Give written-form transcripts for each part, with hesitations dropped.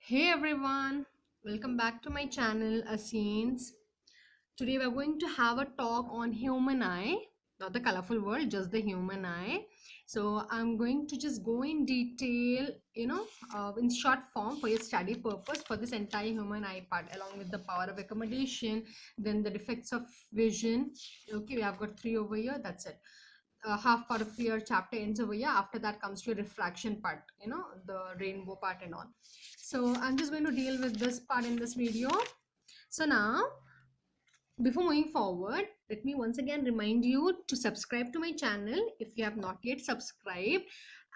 Hey everyone, welcome back to my channel Aseens. Today we're going to have a talk on human eye, not the colorful world, just the human eye. So I'm going to just go in detail, in short form for your study purpose for this entire human eye part, along with the power of accommodation, then the defects of vision. Okay, we have got three over here. That's it. Half part of your chapter ends over here. After that comes your refraction part, the rainbow part and all. So I'm just going to deal with this part in this video. So now, before moving forward, let me once again remind you to subscribe to my channel if you have not yet subscribed,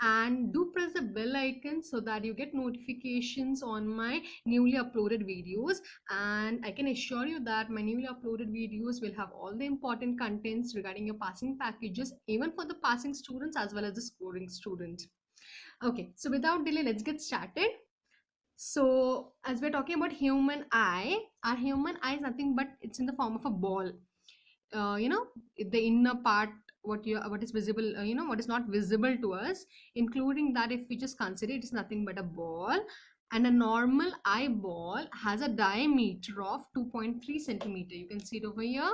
and do press the bell icon so that you get notifications on my newly uploaded videos. And I can assure you that my newly uploaded videos will have all the important contents regarding your passing packages, even for the passing students as well as the scoring students. Okay, so without delay, let's get started. So as we're talking about human eye, our human eye is nothing but it's in the form of a ball. You know, the inner part, what is visible, what is not visible to us, including that, if we just consider it is nothing but a ball. And a normal eyeball has a diameter of 2.3 centimeter. You can see it over here,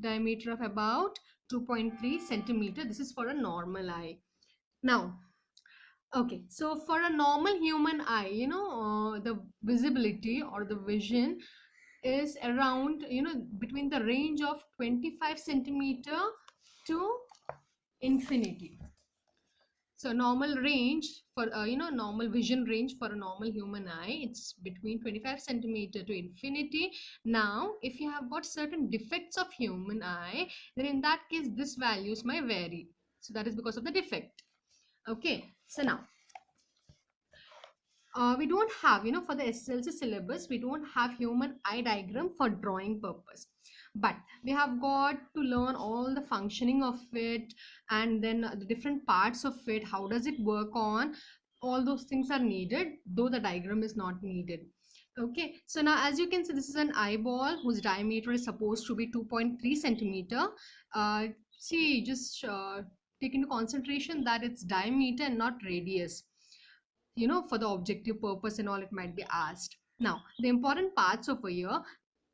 diameter of about 2.3 centimeter. This is for a normal eye. Now, okay, so for a normal human eye, the visibility or the vision is around, between the range of 25 centimeter to infinity. So normal range for, normal vision range for a normal human eye, it's between 25 centimeter to infinity. Now, if you have got certain defects of human eye, then in that case, this values might vary. So that is because of the defect. Okay, so now, we don't have, for the SLC syllabus, we don't have human eye diagram for drawing purpose, but we have got to learn all the functioning of it, and then the different parts of it, how does it work on. All those things are needed, though the diagram is not needed. Okay, so now as you can see, this is an eyeball whose diameter is supposed to be 2.3 centimeter. See, just take into concentration that it's diameter and not radius, for the objective purpose and all it might be asked. Now, the important parts over here,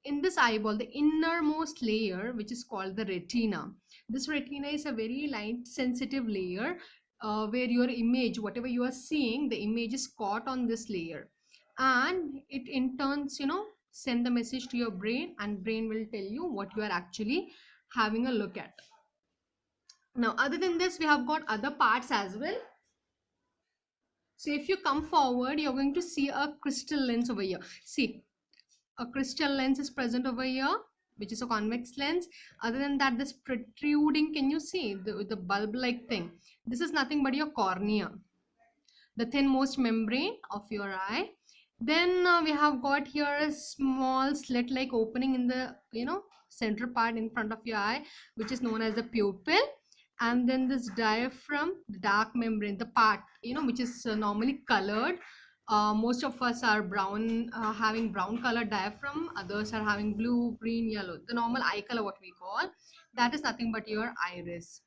in this eyeball, the innermost layer, which is called the retina. This retina is a very light sensitive layer, where your image, whatever you are seeing, the image is caught on this layer, and it in turns, send the message to your brain, and brain will tell you what you are actually having a look at. Now, other than this, we have got other parts as well. So if you come forward, you're going to see a crystal lens over here. See, a crystal lens is present over here, which is a convex lens. Other than that, this protruding, can you see the bulb-like thing? This is nothing but your cornea, the thinmost membrane of your eye. Then we have got here a small slit-like opening in the, center part in front of your eye, which is known as the pupil. And then this diaphragm, the dark membrane, the part, which is normally colored. Most of us are brown, having brown colored diaphragm. Others are having blue, green, yellow. The normal eye color, what we call, that is nothing but your iris.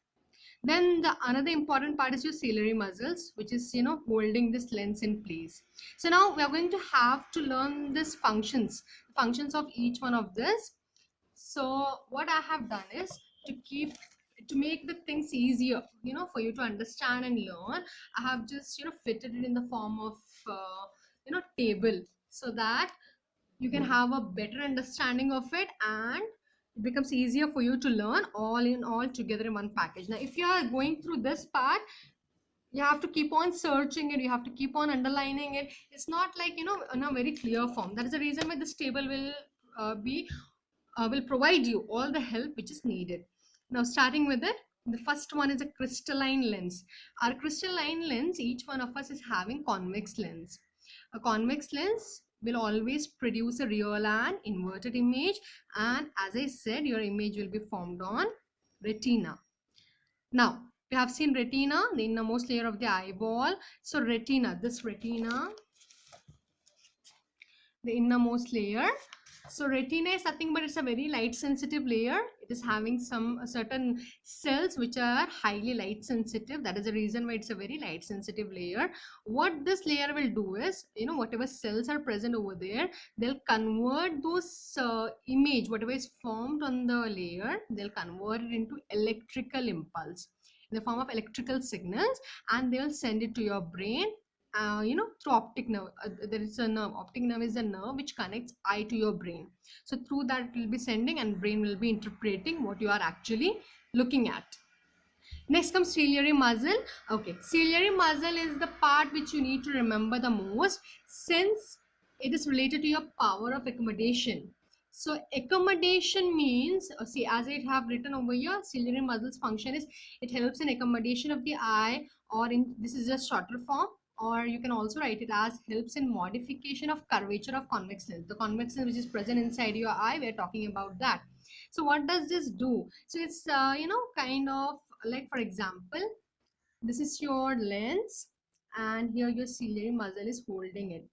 Then the another important part is your ciliary muscles, which is, holding this lens in place. So now we are going to have to learn this functions of each one of this. So what I have done is to make the things easier, for you to understand and learn. I have just, fitted it in the form of, table, so that you can have a better understanding of it, and it becomes easier for you to learn all together in one package. Now, if you are going through this part, you have to keep on searching it, you have to keep on underlining it. It's not like, in a very clear form. That is the reason why this table will provide you all the help which is needed. Now, starting with it, the first one is a crystalline lens. Our crystalline lens, each one of us is having convex lens. A convex lens will always produce a real and inverted image, and as I said, your image will be formed on retina. Now, we have seen retina, the innermost layer of the eyeball. So retina, this retina, the innermost layer. So retina is nothing but it's a very light sensitive layer. It is having some certain cells which are highly light sensitive. That is the reason why it's a very light sensitive layer. What this layer will do is, whatever cells are present over there, they'll convert those image, whatever is formed on the layer, they'll convert it into electrical impulse in the form of electrical signals, and they'll send it to your brain, through optic nerve. There is a nerve. Optic nerve is a nerve which connects eye to your brain. So through that it will be sending, and brain will be interpreting what you are actually looking at. Next comes ciliary muscle. Okay, ciliary muscle is the part which you need to remember the most, since it is related to your power of accommodation. So accommodation means, see, as I have written over here, ciliary muscle's function is it helps in accommodation of the eye, or in this is a shorter form, or you can also write it as helps in modification of curvature of convex lens. The convex lens which is present inside your eye, we are talking about that. So what does this do? So it's kind of like, for example, this is your lens, and here your ciliary muscle is holding it.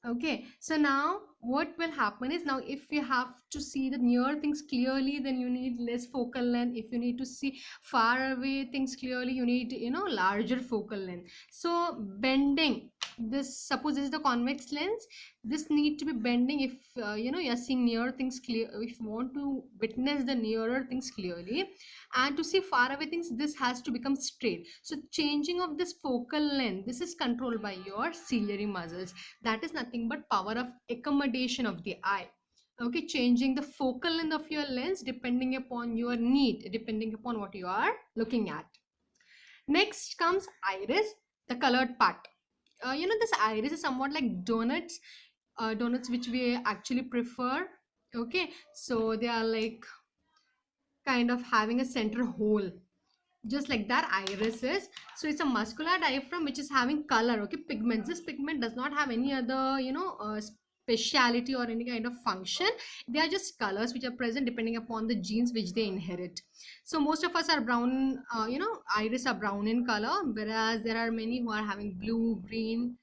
Okay, so now what will happen is, now if you have to see the near things clearly, then you need less focal length. If you need to see far away things clearly, you need larger focal length. So bending this, suppose this is the convex lens, this need to be bending if you're seeing near things clear, if you want to witness the nearer things clearly, and to see far away things, this has to become straight. So changing of this focal length, this is controlled by your ciliary muscles. That is nothing but power of accommodation of the eye. Okay, changing the focal length of your lens depending upon your need, depending upon what you are looking at. Next comes iris, the colored part. This iris is somewhat like donuts, donuts which we actually prefer. Okay, so they are like kind of having a center hole, just like that iris is. So it's a muscular diaphragm which is having color, okay, pigments. This pigment does not have any other speciality or any kind of function. They are just colors which are present depending upon the genes which they inherit. So most of us are brown, iris are brown in color, whereas there are many who are having blue, green,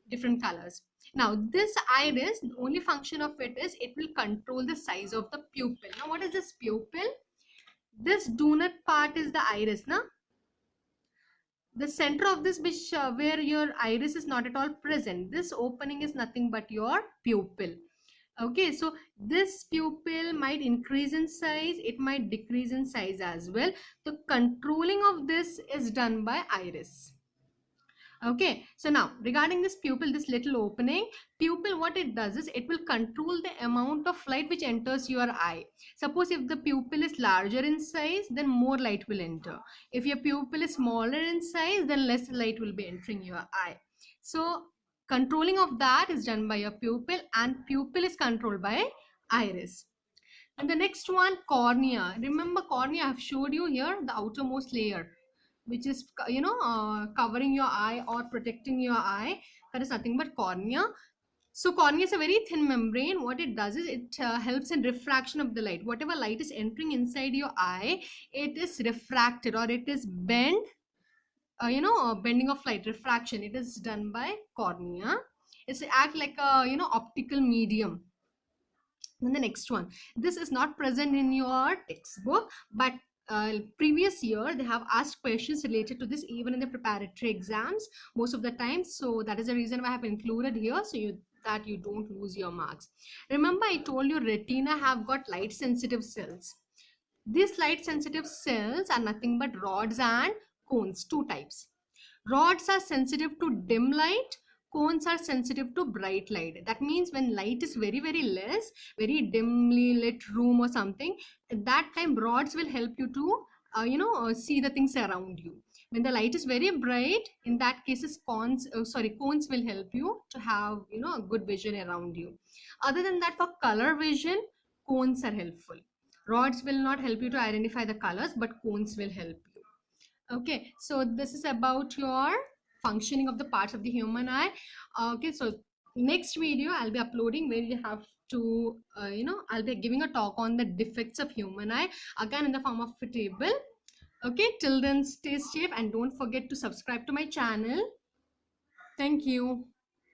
different colors. Now this iris, the only function of it is it will control the size of the pupil. Now what is this pupil? This donut part is the iris, na? The center of this, which where your iris is not at all present, this opening is nothing but your pupil. Okay, so this pupil might increase in size, it might decrease in size as well. The controlling of this is done by iris. Okay, so now regarding this pupil, this little opening, pupil, what it does is it will control the amount of light which enters your eye. Suppose if the pupil is larger in size, then more light will enter. If your pupil is smaller in size, then less light will be entering your eye. So controlling of that is done by your pupil, and pupil is controlled by iris. And the next one, cornea. Remember cornea, I have showed you here the outermost layer, which is covering your eye or protecting your eye. That is nothing but cornea. So cornea is a very thin membrane. What it does is it helps in refraction of the light. Whatever light is entering inside your eye, it is refracted, or it is bent, bending of light, refraction. It is done by cornea. It's act like a optical medium. Then the next one, this is not present in your textbook, but previous year they have asked questions related to this even in the preparatory exams most of the time. So that is the reason why I have included here, so that you don't lose your marks. Remember I told you retina have got light sensitive cells. These light sensitive cells are nothing but rods and cones, two types. Rods are sensitive to dim light, cones are sensitive to bright light. That means when light is very, very less, very dimly lit room or something, at that time rods will help you to see the things around you. When the light is very bright, in that cases cones will help you to have a good vision around you. Other than that, for color vision, cones are helpful. Rods will not help you to identify the colors, but cones will help you. Okay, so this is about your functioning of the parts of the human eye. Okay, so next video I'll be uploading where you have to I'll be giving a talk on the defects of human eye, again in the form of a table. Okay, till then stay safe and don't forget to subscribe to my channel. Thank you.